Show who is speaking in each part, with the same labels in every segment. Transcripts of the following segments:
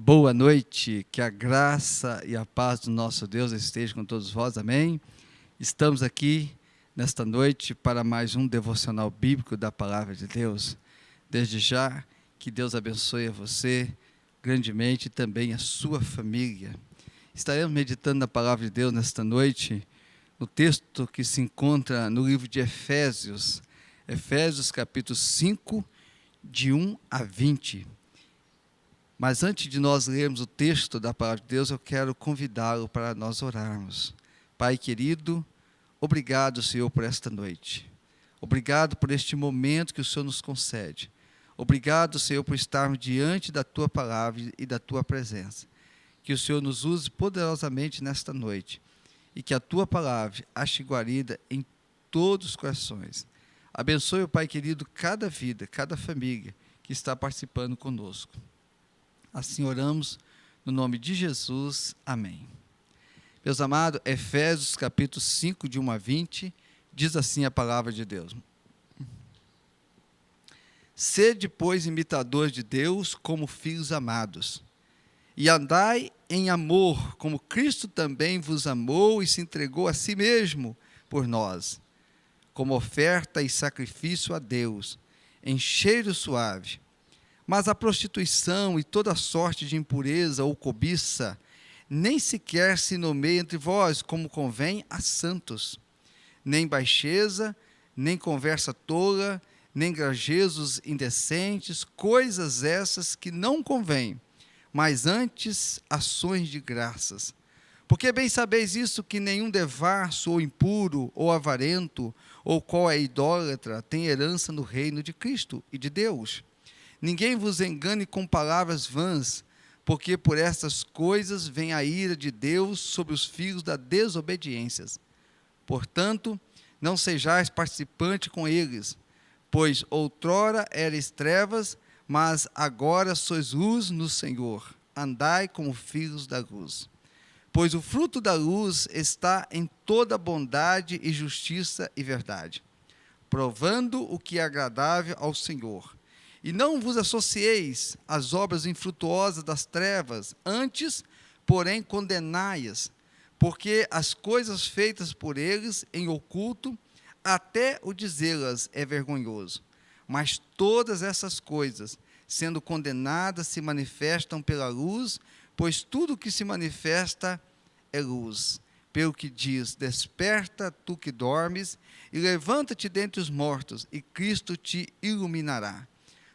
Speaker 1: Boa noite, que a graça e a paz do nosso Deus esteja com todos vós, amém? Estamos aqui nesta noite para mais um devocional bíblico da Palavra de Deus. Desde já, que Deus abençoe a você grandemente e também a sua família. Estaremos meditando na Palavra de Deus nesta noite, no texto que se encontra no livro de Efésios, Efésios capítulo 5, de 1 a 20. Mas antes de nós lermos o texto da Palavra de Deus, eu quero convidá-lo para nós orarmos. Pai querido, obrigado, Senhor, por esta noite. Obrigado por este momento que o Senhor nos concede. Obrigado, Senhor, por estarmos diante da Tua Palavra e da Tua presença. Que o Senhor nos use poderosamente nesta noite e que a Tua Palavra ache guarida em todos os corações. Abençoe, Pai querido, cada vida, cada família que está participando conosco. Assim oramos, no nome de Jesus, amém. Meus amados, Efésios capítulo 5, de 1 a 20, diz assim a palavra de Deus. Sede, pois, imitadores de Deus como filhos amados, e andai em amor, como Cristo também vos amou e se entregou a si mesmo por nós, como oferta e sacrifício a Deus, em cheiro suave. Mas a prostituição e toda sorte de impureza ou cobiça nem sequer se nomeia entre vós, como convém a santos. Nem baixeza, nem conversa tola, nem grajezos indecentes, coisas essas que não convêm, mas antes ações de graças. Porque bem sabeis isso, que nenhum devasso, ou impuro, ou avarento, ou qual é idólatra, tem herança no reino de Cristo e de Deus. Ninguém vos engane com palavras vãs, porque por estas coisas vem a ira de Deus sobre os filhos da desobediência. Portanto, não sejais participantes com eles, pois outrora erais trevas, mas agora sois luz no Senhor. Andai como filhos da luz. Pois o fruto da luz está em toda bondade e justiça e verdade, provando o que é agradável ao Senhor. E não vos associeis às obras infrutuosas das trevas, antes, porém, condenai-as, porque as coisas feitas por eles em oculto, até o dizê-las é vergonhoso. Mas todas essas coisas, sendo condenadas, se manifestam pela luz, pois tudo que se manifesta é luz. Pelo que diz, desperta tu que dormes, e levanta-te dentre os mortos, e Cristo te iluminará.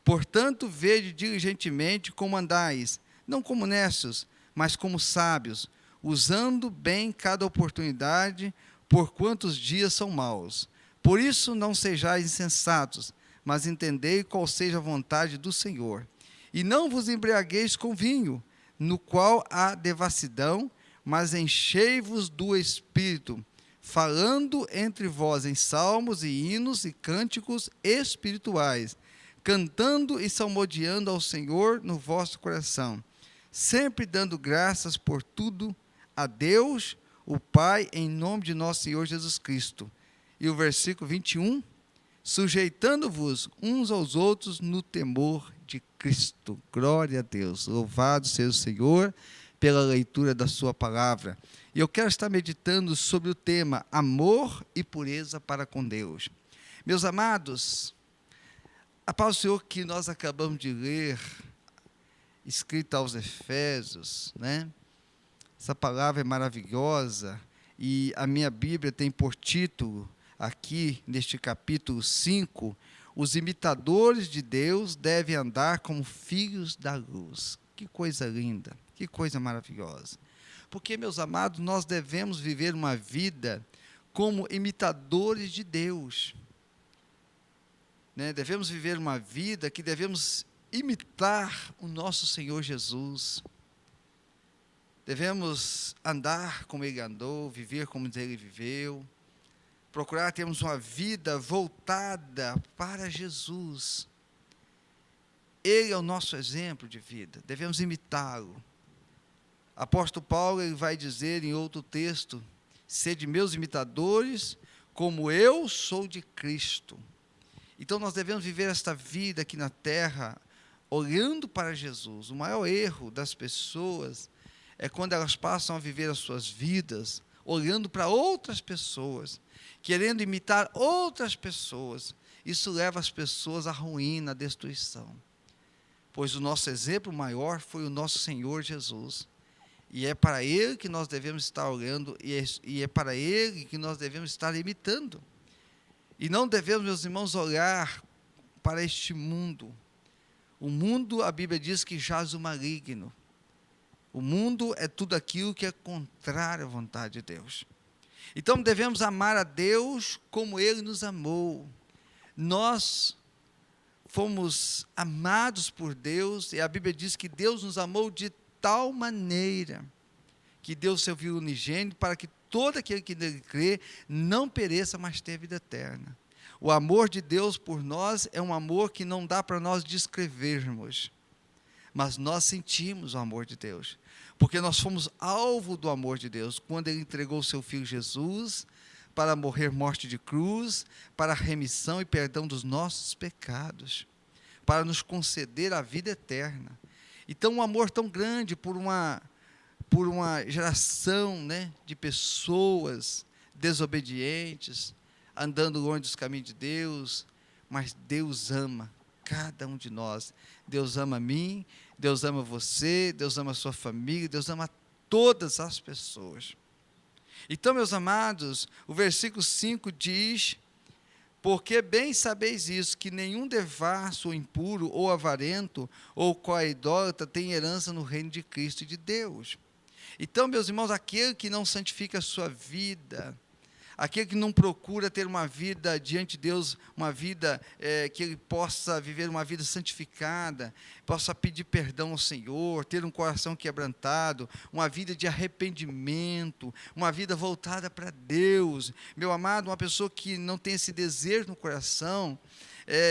Speaker 1: Portanto, vede diligentemente como andais, não como necios, mas como sábios, usando bem cada oportunidade, porquanto os dias são maus. Por isso não sejais insensatos, mas entendei qual seja a vontade do Senhor. E não vos embriagueis com vinho, no qual há devassidão, mas enchei-vos do Espírito, falando entre vós em salmos e hinos e cânticos espirituais, cantando e salmodiando ao Senhor no vosso coração, sempre dando graças por tudo a Deus, o Pai, em nome de nosso Senhor Jesus Cristo. E o versículo 21, sujeitando-vos uns aos outros no temor de Cristo. Glória a Deus, louvado seja o Senhor pela leitura da sua palavra. E eu quero estar meditando sobre o tema amor e pureza para com Deus. Meus amados, a palavra do Senhor que nós acabamos de ler, escrita aos Efésios, né? Essa palavra é maravilhosa e a minha Bíblia tem por título, aqui neste capítulo 5, os imitadores de Deus devem andar como filhos da luz. Que coisa linda, que coisa maravilhosa. Porque, meus amados, nós devemos viver uma vida como imitadores de Deus. Devemos viver uma vida que devemos imitar o nosso Senhor Jesus. Devemos andar como Ele andou, viver como Ele viveu, procurar termos uma vida voltada para Jesus. Ele é o nosso exemplo de vida, devemos imitá-lo. Apóstolo Paulo ele vai dizer em outro texto, sede meus imitadores, como eu sou de Cristo. Então nós devemos viver esta vida aqui na terra, olhando para Jesus. O maior erro das pessoas é quando elas passam a viver as suas vidas olhando para outras pessoas, querendo imitar outras pessoas. Isso leva as pessoas à ruína, à destruição. Pois o nosso exemplo maior foi o nosso Senhor Jesus. E é para Ele que nós devemos estar olhando, e é para Ele que nós devemos estar imitando. E não devemos, meus irmãos, olhar para este mundo. O mundo, a Bíblia diz que jaz o maligno. O mundo é tudo aquilo que é contrário à vontade de Deus. Então devemos amar a Deus como Ele nos amou. Nós fomos amados por Deus, e a Bíblia diz que Deus nos amou de tal maneira que deu seu Filho unigênito para que todo aquele que nele crê não pereça, mas tenha vida eterna. O amor de Deus por nós é um amor que não dá para nós descrevermos, mas nós sentimos o amor de Deus, porque nós fomos alvo do amor de Deus, quando Ele entregou o seu Filho Jesus, para morrer morte de cruz, para a remissão e perdão dos nossos pecados, para nos conceder a vida eterna. Então, um amor tão grande por uma geração, né, de pessoas desobedientes, andando longe dos caminhos de Deus, mas Deus ama cada um de nós. Deus ama a mim, Deus ama você, Deus ama a sua família, Deus ama todas as pessoas. Então, meus amados, o versículo 5 diz: porque bem sabeis isso, que nenhum devasso, ou impuro, ou avarento, ou coidólatra tem herança no reino de Cristo e de Deus. Então, meus irmãos, aquele que não santifica a sua vida, aquele que não procura ter uma vida diante de Deus, uma vida que ele possa viver uma vida santificada, possa pedir perdão ao Senhor, ter um coração quebrantado, uma vida de arrependimento, uma vida voltada para Deus. Meu amado, uma pessoa que não tem esse desejo no coração,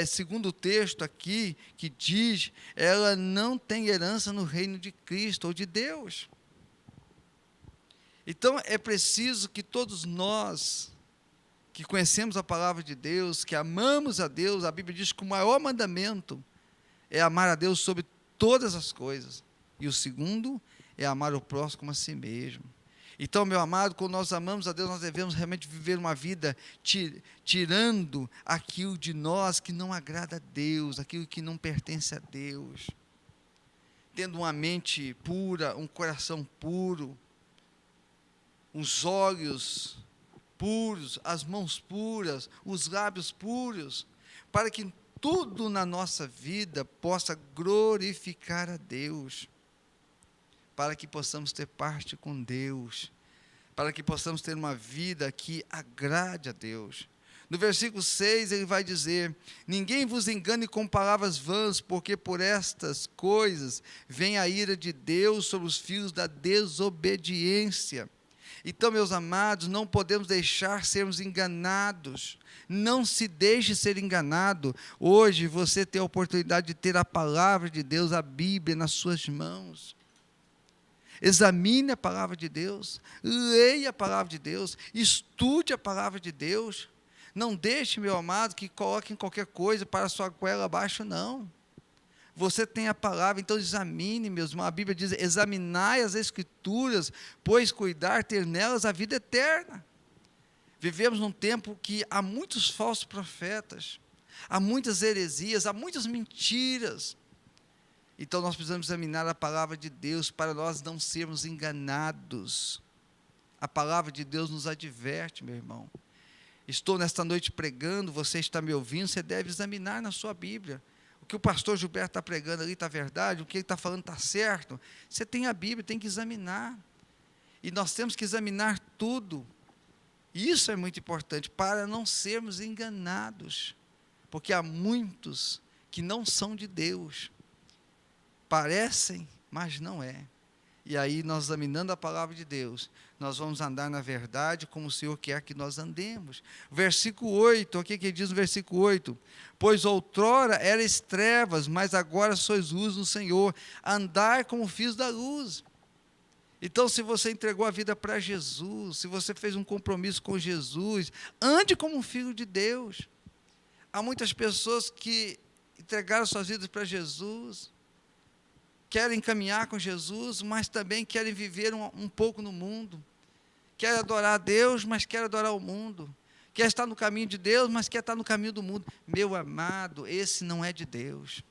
Speaker 1: segundo o texto aqui, que diz, ela não tem herança no reino de Cristo ou de Deus. Então, é preciso que todos nós, que conhecemos a palavra de Deus, que amamos a Deus, a Bíblia diz que o maior mandamento é amar a Deus sobre todas as coisas. E o segundo é amar o próximo como a si mesmo. Então, meu amado, quando nós amamos a Deus, nós devemos realmente viver uma vida tirando aquilo de nós que não agrada a Deus, aquilo que não pertence a Deus. Tendo uma mente pura, um coração puro, os olhos puros, as mãos puras, os lábios puros, para que tudo na nossa vida possa glorificar a Deus, para que possamos ter parte com Deus, para que possamos ter uma vida que agrade a Deus. No versículo 6 ele vai dizer: ninguém vos engane com palavras vãs, porque por estas coisas vem a ira de Deus sobre os filhos da desobediência. Então, meus amados, não podemos deixar sermos enganados. Não se deixe ser enganado. Hoje você tem a oportunidade de ter a palavra de Deus, a Bíblia, nas suas mãos. Examine a palavra de Deus, leia a palavra de Deus, estude a palavra de Deus. Não deixe, meu amado, que coloquem qualquer coisa para a sua goela abaixo, não. Você tem a palavra, então examine, meus irmãos. A Bíblia diz: examinai as Escrituras, pois cuidar ter nelas a vida eterna. Vivemos num tempo que há muitos falsos profetas, há muitas heresias, há muitas mentiras. Então nós precisamos examinar a palavra de Deus para nós não sermos enganados. A palavra de Deus nos adverte, meu irmão. Estou nesta noite pregando, você está me ouvindo, você deve examinar na sua Bíblia. O que o pastor Gilberto está pregando ali está verdade, o que ele está falando está certo. Você tem a Bíblia, tem que examinar. E nós temos que examinar tudo. Isso é muito importante, para não sermos enganados. Porque há muitos que não são de Deus. Parecem, mas não é. E aí, nós examinando a palavra de Deus, nós vamos andar na verdade como o Senhor quer que nós andemos. Versículo 8, o que diz no versículo 8? Pois outrora erais trevas, mas agora sois luz no Senhor, andai como filhos da luz. Então, se você entregou a vida para Jesus, se você fez um compromisso com Jesus, ande como um filho de Deus. Há muitas pessoas que entregaram suas vidas para Jesus, querem caminhar com Jesus, mas também querem viver um pouco no mundo, querem adorar a Deus, mas querem adorar o mundo, quer estar no caminho de Deus, mas quer estar no caminho do mundo. Meu amado, esse não é de Deus.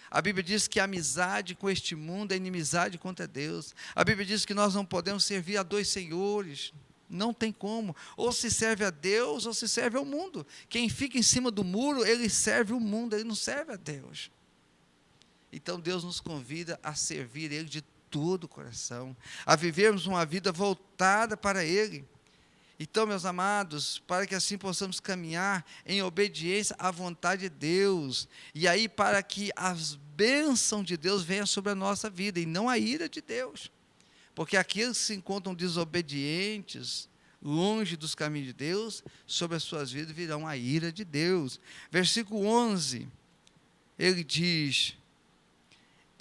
Speaker 1: A Bíblia diz que a amizade com este mundo é inimizade contra Deus. A Bíblia diz que nós não podemos servir a dois senhores. Não tem como. Ou se serve a Deus, ou se serve ao mundo. Quem fica em cima do muro, ele serve o mundo, ele não serve a Deus. Então Deus nos convida a servir Ele de todo o coração, a vivermos uma vida voltada para Ele. Então, meus amados, para que assim possamos caminhar em obediência à vontade de Deus, e aí para que as bênçãos de Deus venham sobre a nossa vida, e não a ira de Deus, porque aqueles que se encontram desobedientes, longe dos caminhos de Deus, sobre as suas vidas virão a ira de Deus. Versículo 11, ele diz: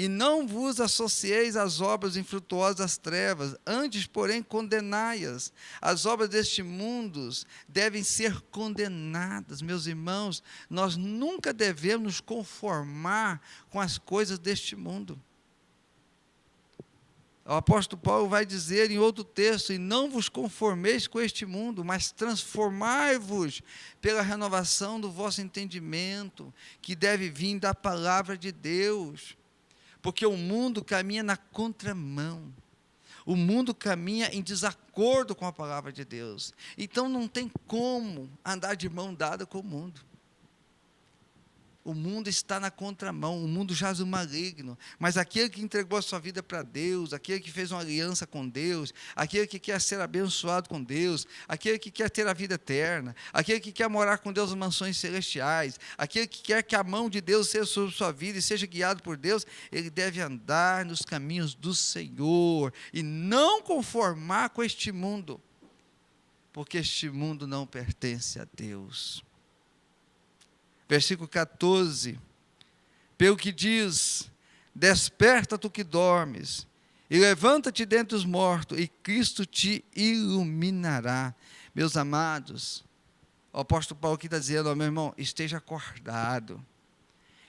Speaker 1: e não vos associeis às obras infrutuosas das trevas, antes, porém, condenai-as. As obras deste mundo devem ser condenadas. Meus irmãos, nós nunca devemos nos conformar com as coisas deste mundo. O apóstolo Paulo vai dizer em outro texto: e não vos conformeis com este mundo, mas transformai-vos pela renovação do vosso entendimento, que deve vir da palavra de Deus. Porque o mundo caminha na contramão, o mundo caminha em desacordo com a palavra de Deus, então não tem como andar de mão dada com o mundo. O mundo está na contramão, o mundo jaz o maligno, mas aquele que entregou a sua vida para Deus, aquele que fez uma aliança com Deus, aquele que quer ser abençoado com Deus, aquele que quer ter a vida eterna, aquele que quer morar com Deus nas mansões celestiais, aquele que quer que a mão de Deus seja sobre sua vida e seja guiado por Deus, ele deve andar nos caminhos do Senhor e não conformar com este mundo, porque este mundo não pertence a Deus. Versículo 14, pelo que diz: desperta tu que dormes, e levanta-te dentre os mortos, e Cristo te iluminará. Meus amados, o apóstolo Paulo aqui está dizendo: ó, meu irmão, esteja acordado,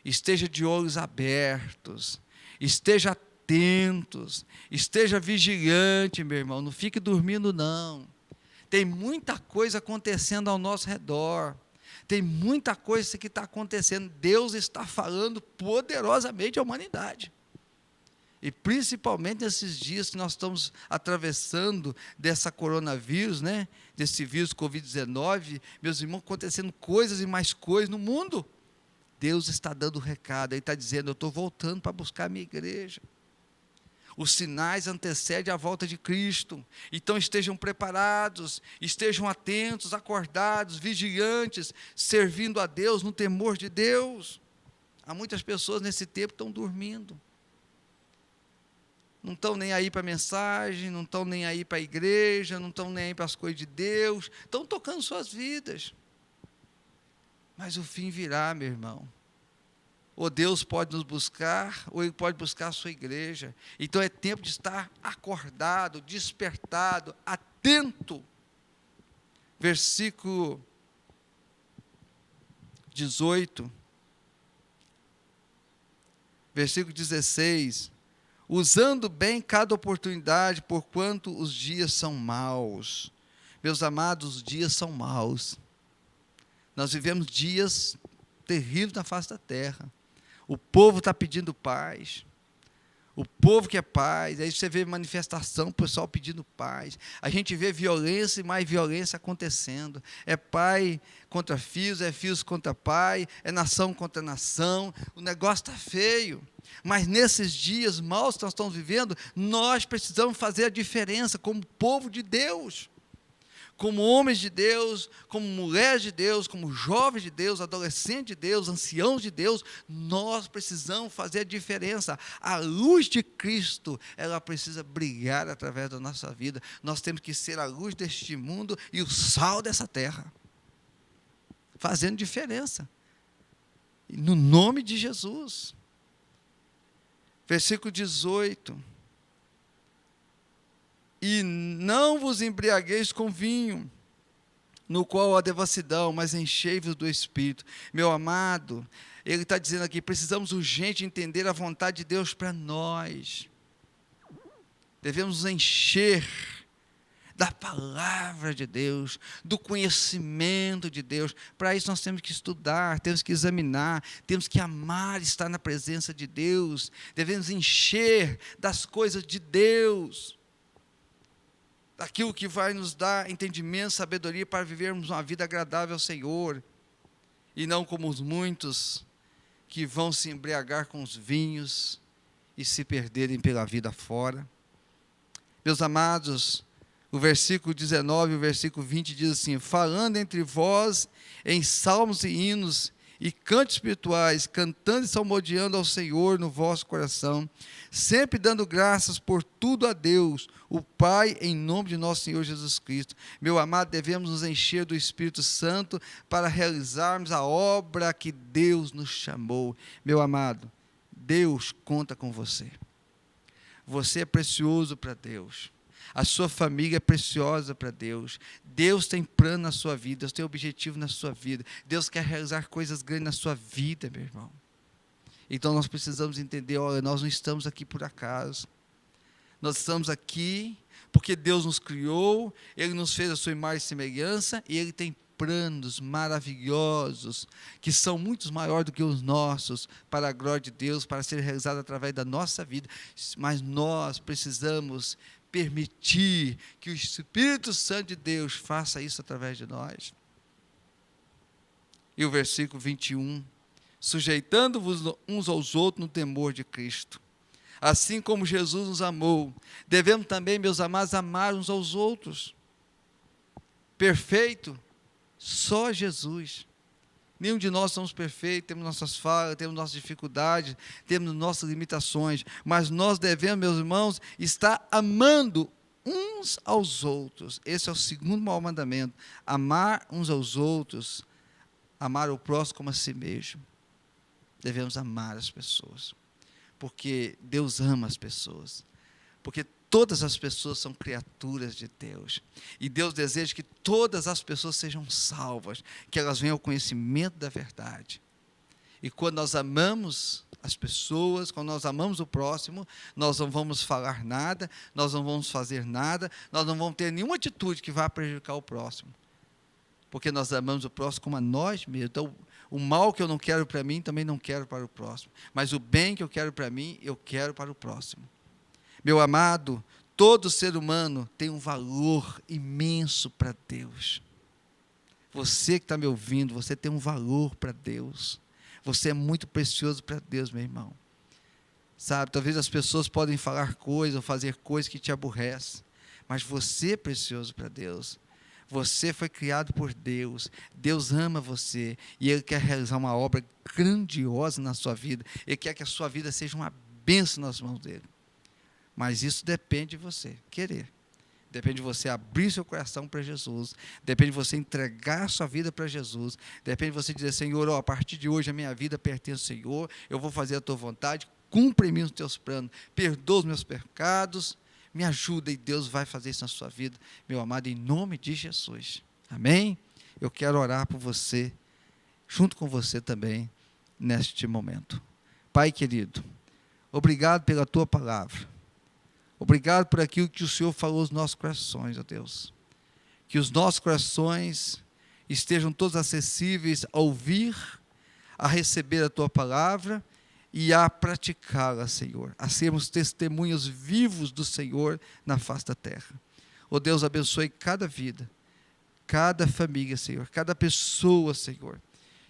Speaker 1: esteja de olhos abertos, esteja atentos, esteja vigilante, meu irmão, não fique dormindo não. Tem muita coisa acontecendo ao nosso redor, tem muita coisa que está acontecendo. Deus está falando poderosamente à humanidade. E principalmente nesses dias que nós estamos atravessando dessa coronavírus, né? Desse vírus Covid-19, meus irmãos, acontecendo coisas e mais coisas no mundo. Deus está dando recado, Ele está dizendo: eu estou voltando para buscar a minha igreja. Os sinais antecedem a volta de Cristo, então estejam preparados, estejam atentos, acordados, vigilantes, servindo a Deus no temor de Deus. Há muitas pessoas nesse tempo que estão dormindo, não estão nem aí para a mensagem, não estão nem aí para a igreja, não estão nem aí para as coisas de Deus, estão tocando suas vidas, mas o fim virá, meu irmão. Ou Deus pode nos buscar, ou Ele pode buscar a sua igreja. Então é tempo de estar acordado, despertado, atento. Versículo 18, versículo 16, usando bem cada oportunidade, porquanto os dias são maus. Meus amados, os dias são maus. Nós vivemos dias terríveis na face da terra. O povo está pedindo paz, o povo quer paz, aí você vê manifestação, o pessoal pedindo paz, a gente vê violência e mais violência acontecendo, é pai contra filhos, é filhos contra pai, é nação contra nação, o negócio está feio, mas nesses dias maus que nós estamos vivendo, nós precisamos fazer a diferença como povo de Deus, como homens de Deus, como mulheres de Deus, como jovens de Deus, adolescentes de Deus, anciãos de Deus, nós precisamos fazer a diferença. A luz de Cristo, ela precisa brilhar através da nossa vida. Nós temos que ser a luz deste mundo e o sal dessa terra, fazendo diferença, no nome de Jesus. Versículo 18, e não vos embriagueis com vinho, no qual há devassidão, mas enchei-vos do Espírito. Meu amado, ele está dizendo aqui, precisamos urgente entender a vontade de Deus para nós. Devemos nos encher da palavra de Deus, do conhecimento de Deus. Para isso nós temos que estudar, temos que examinar, temos que amar estar na presença de Deus. Devemos encher das coisas de Deus, daquilo que vai nos dar entendimento, sabedoria para vivermos uma vida agradável ao Senhor, e não como os muitos que vão se embriagar com os vinhos e se perderem pela vida fora. Meus amados, o versículo 19 e o versículo 20 diz assim: falando entre vós em salmos e hinos e cantos espirituais, cantando e salmodiando ao Senhor no vosso coração, sempre dando graças por tudo a Deus, o Pai, em nome de nosso Senhor Jesus Cristo. Meu amado, devemos nos encher do Espírito Santo para realizarmos a obra que Deus nos chamou. Meu amado, Deus conta com você. Você é precioso para Deus. A sua família é preciosa para Deus. Deus tem plano na sua vida, Deus tem objetivo na sua vida. Deus quer realizar coisas grandes na sua vida, meu irmão. Então nós precisamos entender, olha, nós não estamos aqui por acaso. Nós estamos aqui porque Deus nos criou, Ele nos fez a sua imagem e semelhança, e Ele tem planos maravilhosos, que são muito maiores do que os nossos, para a glória de Deus, para ser realizado através da nossa vida. Mas nós precisamos permitir que o Espírito Santo de Deus faça isso através de nós. E o versículo 21, sujeitando-vos uns aos outros no temor de Cristo. Assim como Jesus nos amou, devemos também, meus amados, amar uns aos outros. Perfeito? Só Jesus. Nenhum de nós somos perfeitos, temos nossas falhas, temos nossas dificuldades, temos nossas limitações, mas nós devemos, meus irmãos, estar amando uns aos outros. Esse é o segundo maior mandamento, amar uns aos outros, amar o próximo como a si mesmo. Devemos amar as pessoas, porque Deus ama as pessoas, porque todas as pessoas são criaturas de Deus, e Deus deseja que todas as pessoas sejam salvas, que elas venham ao conhecimento da verdade. E quando nós amamos as pessoas, quando nós amamos o próximo, nós não vamos falar nada, nós não vamos fazer nada, nós não vamos ter nenhuma atitude que vá prejudicar o próximo, porque nós amamos o próximo como a nós mesmos. Então, o mal que eu não quero para mim, também não quero para o próximo, mas o bem que eu quero para mim, eu quero para o próximo. Meu amado, todo ser humano tem um valor imenso para Deus. Você que está me ouvindo, você tem um valor para Deus. Você é muito precioso para Deus, meu irmão. Sabe, talvez as pessoas podem falar coisas ou fazer coisas que te aborrecem, mas você é precioso para Deus. Você foi criado por Deus. Deus ama você e Ele quer realizar uma obra grandiosa na sua vida. Ele quer que a sua vida seja uma bênção nas mãos dEle. Mas isso depende de você querer. Depende de você abrir seu coração para Jesus. Depende de você entregar a sua vida para Jesus. Depende de você dizer: Senhor, a partir de hoje a minha vida pertence ao Senhor. Eu vou fazer a tua vontade. Cumpre em mim os teus planos. Perdoa os meus pecados. Me ajuda, e Deus vai fazer isso na sua vida, meu amado, em nome de Jesus. Amém? Eu quero orar por você, junto com você também, neste momento. Pai querido, obrigado pela tua palavra. Obrigado por aquilo que o Senhor falou aos nossos corações, ó Deus. Que os nossos corações estejam todos acessíveis a ouvir, a receber a tua palavra e a praticá-la, Senhor. A sermos testemunhos vivos do Senhor na face da terra. Ó Deus, abençoe cada vida, cada família, Senhor, cada pessoa, Senhor,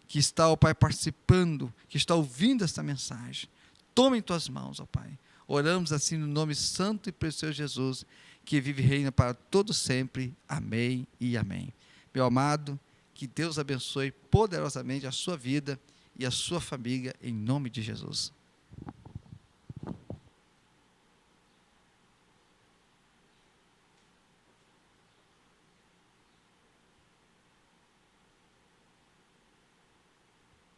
Speaker 1: que está, ó Pai, participando, que está ouvindo esta mensagem. Toma em tuas mãos, ó Pai. Oramos assim no nome santo e precioso de Jesus, que vive e reina para todo sempre. Amém e amém. Meu amado, que Deus abençoe poderosamente a sua vida e a sua família, em nome de Jesus.